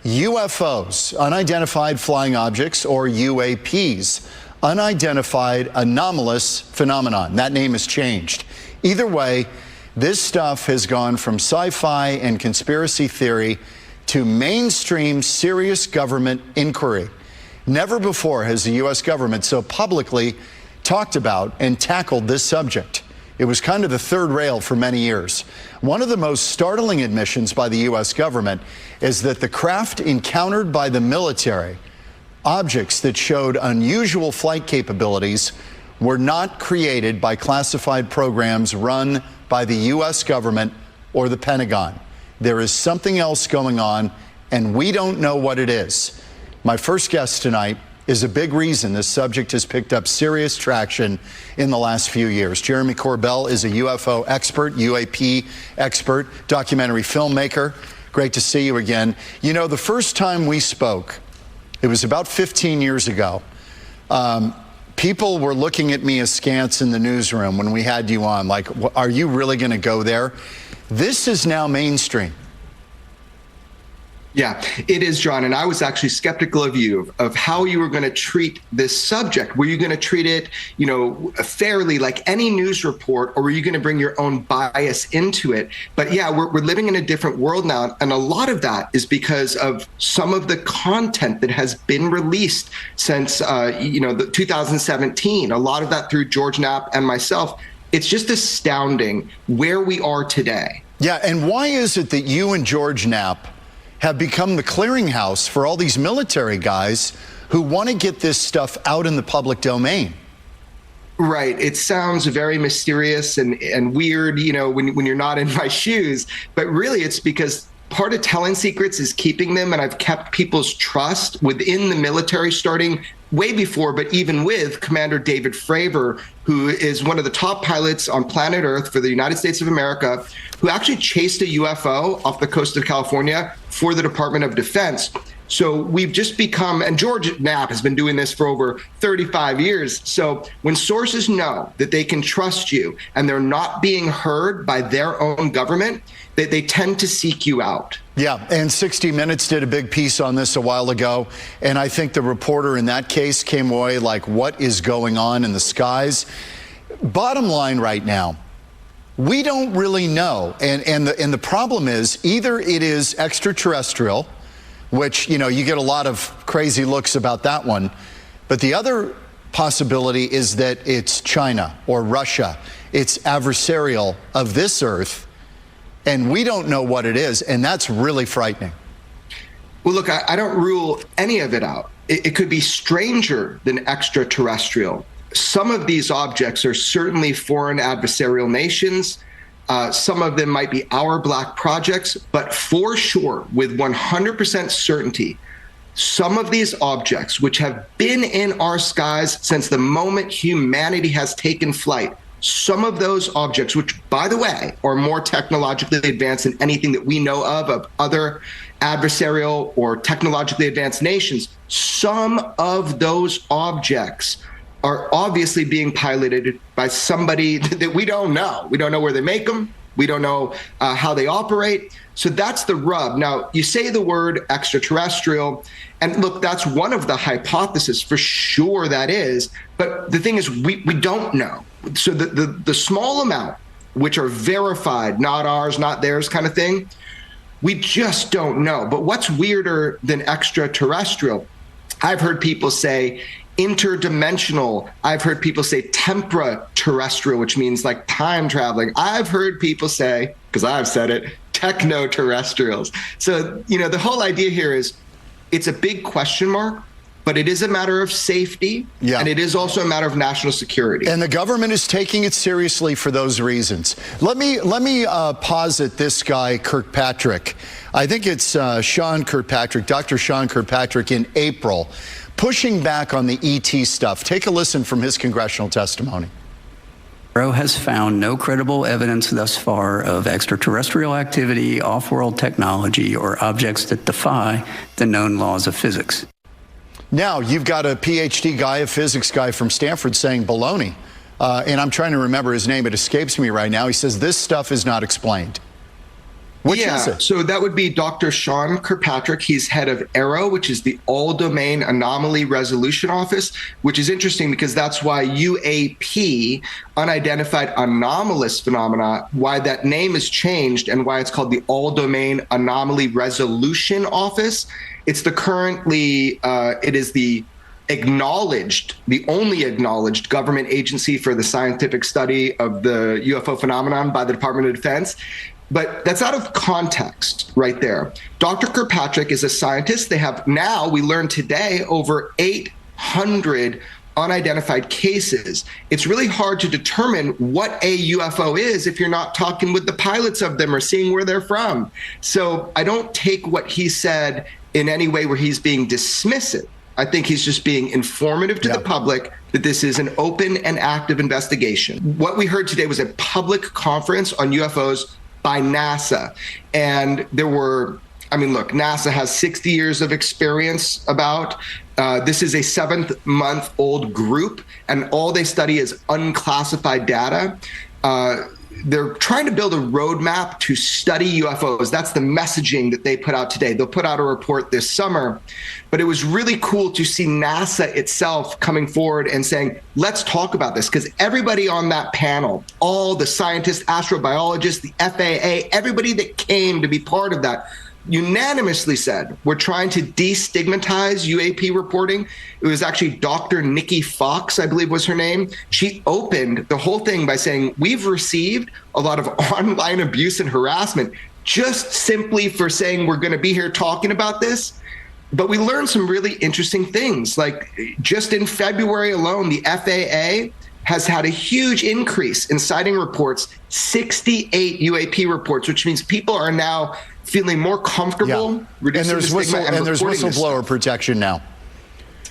UFOs, unidentified flying objects, or UAPs, unidentified anomalous phenomenon. That name has changed. Either way, this stuff has gone from sci-fi and conspiracy theory to mainstream serious government inquiry. Never before has the U.S. government so publicly talked about and tackled this subject. It was kind of the third rail for many years. One of the most startling admissions by the U.S. government is that the craft encountered by the military, objects that showed unusual flight capabilities, were not created by classified programs run by the U.S. government or the Pentagon. There is something else going on, and we don't know what it is. My first guest tonight is a big reason this subject has picked up serious traction in the last few years. Jeremy Corbell is a UFO expert, UAP expert, documentary filmmaker. Great to see you again. You know, the first time we spoke, it was about 15 years ago. People were looking at me askance in the newsroom when we had you on, like, are you really going to go there? This is now mainstream. Yeah, it is, John. And I was actually skeptical of you, of how you were going to treat this subject. Were you going to treat it, you know, fairly like any news report, or were you going to bring your own bias into it? But yeah, we're living in a different world now. And a lot of that is because of some of the content that has been released since, the 2017. A lot of that through George Knapp and myself. It's just astounding where we are today. Yeah. And why is it that you and George Knapp have become the clearinghouse for all these military guys who want to get this stuff out in the public domain? Right. It sounds very mysterious and weird, you know, when you're not in my shoes. But really, it's because part of telling secrets is keeping them. And I've kept people's trust within the military, starting way before, but even with Commander David Fravor, who is one of the top pilots on planet Earth for the United States of America, who actually chased a UFO off the coast of California for the Department of Defense. So we've just become, and George Knapp has been doing this for over 35 years. So when sources know that they can trust you and they're not being heard by their own government, they tend to seek you out. Yeah, and 60 Minutes did a big piece on this a while ago, and I think the reporter in that case came away like, what is going on in the skies? Bottom line right now, we don't really know, and the problem is either it is extraterrestrial, which, you know, you get a lot of crazy looks about that one, but the other possibility is that it's China or Russia. It's adversarial of this Earth, and we don't know what it is, and that's really frightening. Well, look, I don't rule any of it out. It could be stranger than extraterrestrial. Some of these objects are certainly foreign adversarial nations. Some of them might be our black projects, but for sure, with 100% certainty, some of these objects, which have been in our skies since the moment humanity has taken flight, some of those objects, which, by the way, are more technologically advanced than anything that we know of other adversarial or technologically advanced nations, some of those objects are obviously being piloted by somebody that we don't know. We don't know where they make them. We don't know how they operate. So that's the rub. Now, you say the word extraterrestrial, and look, that's one of the hypotheses, for sure that is. But the thing is, we don't know. So the small amount, which are verified, not ours, not theirs kind of thing, we just don't know. But what's weirder than extraterrestrial? I've heard people say interdimensional. I've heard people say tempra-terrestrial, which means like time traveling. I've heard people say, because I've said it, techno-terrestrials. So, you know, the whole idea here is it's a big question mark, but it is a matter of safety, and it is also a matter of national security. And the government is taking it seriously for those reasons. Let me posit this guy, Kirkpatrick. I think it's Sean Kirkpatrick, Dr. Sean Kirkpatrick, in April, pushing back on the ET stuff. Take a listen from his congressional testimony. Bureau has found no credible evidence thus far of extraterrestrial activity, off-world technology, or objects that defy the known laws of physics. Now, you've got a PhD guy, a physics guy from Stanford saying baloney. And I'm trying to remember his name. It escapes me right now. He says this stuff is not explained. Which is it? So that would be Dr. Sean Kirkpatrick. He's head of AARO, which is the All-Domain Anomaly Resolution Office, which is interesting because that's why UAP, Unidentified Anomalous Phenomena, why that name is changed and why it's called the All-Domain Anomaly Resolution Office. It's it is the only acknowledged government agency for the scientific study of the UFO phenomenon by the Department of Defense. But that's out of context right there. Dr. Kirkpatrick is a scientist. They have now, we learned today, over 800 unidentified cases. It's really hard to determine what a UFO is if you're not talking with the pilots of them or seeing where they're from. So I don't take what he said in any way where he's being dismissive. I think he's just being informative to the public that this is an open and active investigation. What we heard today was a public conference on UFOs by NASA. And there were, NASA has 60 years of experience about. This is a 7-month-old group, and all they study is unclassified data. They're trying to build a roadmap to study UFOs. That's the messaging that they put out today. They'll put out a report this summer. But it was really cool to see NASA itself coming forward and saying, let's talk about this. Because everybody on that panel, all the scientists, astrobiologists, the FAA, everybody that came to be part of that, unanimously said, we're trying to destigmatize UAP reporting. It was actually Dr. Nikki Fox, I believe was her name. She opened the whole thing by saying, we've received a lot of online abuse and harassment just simply for saying we're going to be here talking about this. But we learned some really interesting things. Like just in February alone, the FAA has had a huge increase in sighting reports, 68 UAP reports, which means people are now feeling more comfortable. And there's whistleblower protection now.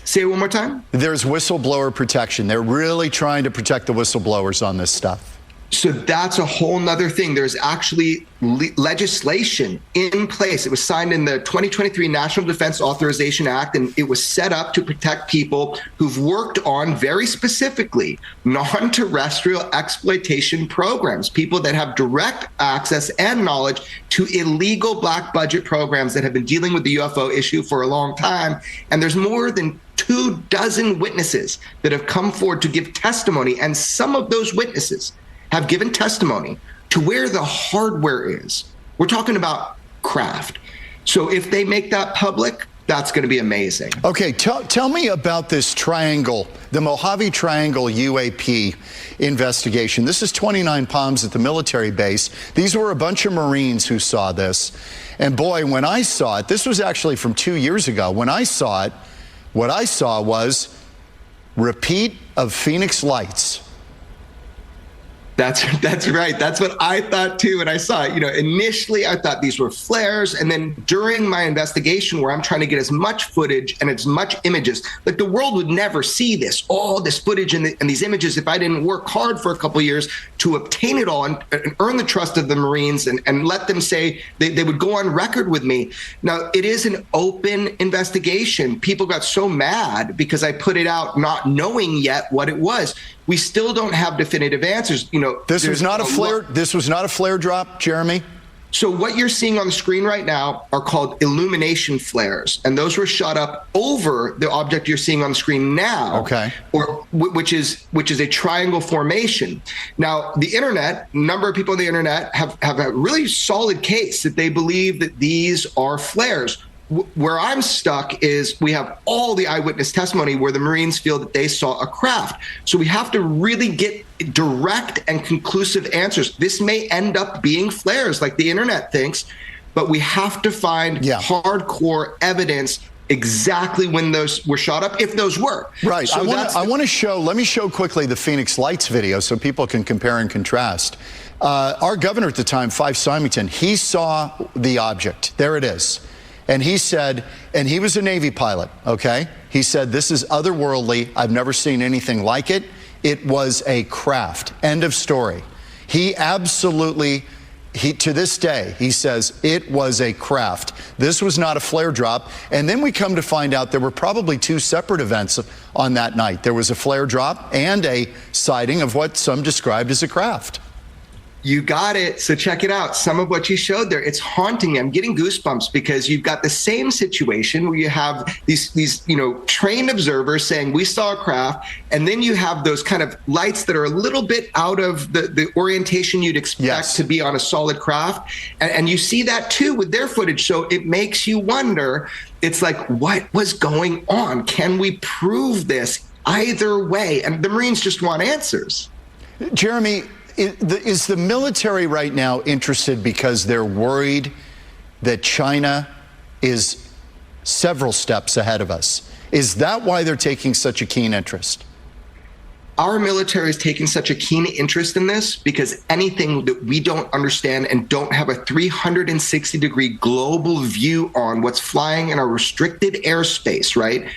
Say it one more time. There's whistleblower protection. They're really trying to protect the whistleblowers on this stuff. So that's a whole nother thing. There's actually legislation in place. It was signed in the 2023 National Defense Authorization Act, and it was set up to protect people who've worked on very specifically non-terrestrial exploitation programs, people that have direct access and knowledge to illegal black budget programs that have been dealing with the UFO issue for a long time. And there's more than 24 witnesses that have come forward to give testimony, and some of those witnesses have given testimony to where the hardware is. We're talking about craft. So if they make that public, that's going to be amazing. Okay, tell me about this triangle, the Mojave Triangle UAP investigation. This is 29 Palms at the military base. These were a bunch of Marines who saw this. And boy, when I saw it, this was actually from 2 years ago. When I saw it, what I saw was repeat of Phoenix Lights. That's right. That's what I thought too. And I saw it, initially I thought these were flares. And then during my investigation where I'm trying to get as much footage and as much images, like the world would never see this, all this footage and these images if I didn't work hard for a couple of years to obtain it all and earn the trust of the Marines and let them say they would go on record with me. Now, it is an open investigation. People got so mad because I put it out not knowing yet what it was. We still don't have definitive answers. This was not a flare. This was not a flare drop, Jeremy. So what you're seeing on the screen right now are called illumination flares, and those were shot up over the object you're seeing on the screen now. Okay. Which is a triangle formation. Now, the internet, a number of people on the internet have a really solid case that they believe that these are flares. Where I'm stuck is we have all the eyewitness testimony where the Marines feel that they saw a craft. So we have to really get direct and conclusive answers. This may end up being flares like the internet thinks, but we have to find hardcore evidence exactly when those were shot up, if those were. Right. So let me show quickly the Phoenix Lights video so people can compare and contrast. Our governor at the time, Fife Symington, he saw the object. There it is. And he said, and he was a Navy pilot, okay? He said, this is otherworldly. I've never seen anything like it. It was a craft. End of story. He absolutely, to this day, he says it was a craft. This was not a flare drop. And then we come to find out there were probably two separate events on that night. There was a flare drop and a sighting of what some described as a craft. You got it. So check it out. Some of what you showed there, it's haunting me. I'm getting goosebumps because you've got the same situation where you have these trained observers saying we saw a craft, and then you have those kind of lights that are a little bit out of the orientation you'd expect to be on a solid craft. And you see that too with their footage. So it makes you wonder, it's like, what was going on? Can we prove this either way? And the Marines just want answers. Jeremy, is the military right now interested because they're worried that China is several steps ahead of us? Is that why they're taking such a keen interest? Our military is taking such a keen interest in this because anything that we don't understand and don't have a 360-degree global view on what's flying in our restricted airspace, right?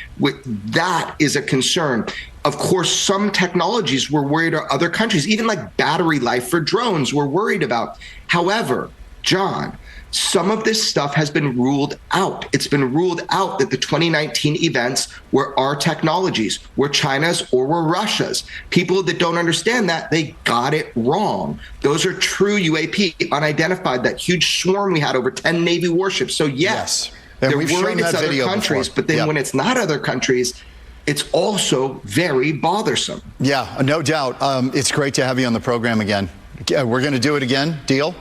That is a concern. Of course, some technologies we're worried about other countries, even like battery life for drones, we're worried about. However, John, some of this stuff has been ruled out. It's been ruled out that the 2019 events were our technologies, were China's or were Russia's. People that don't understand that, they got it wrong. Those are true UAP, unidentified, that huge swarm we had over 10 Navy warships. So yes. And they're we've shown worried it's that other video countries, before. but then when it's not other countries, it's also very bothersome. Yeah, no doubt. It's great to have you on the program again. We're going to do it again. Deal?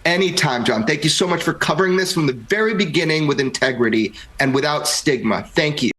Anytime, John. Thank you so much for covering this from the very beginning with integrity and without stigma. Thank you.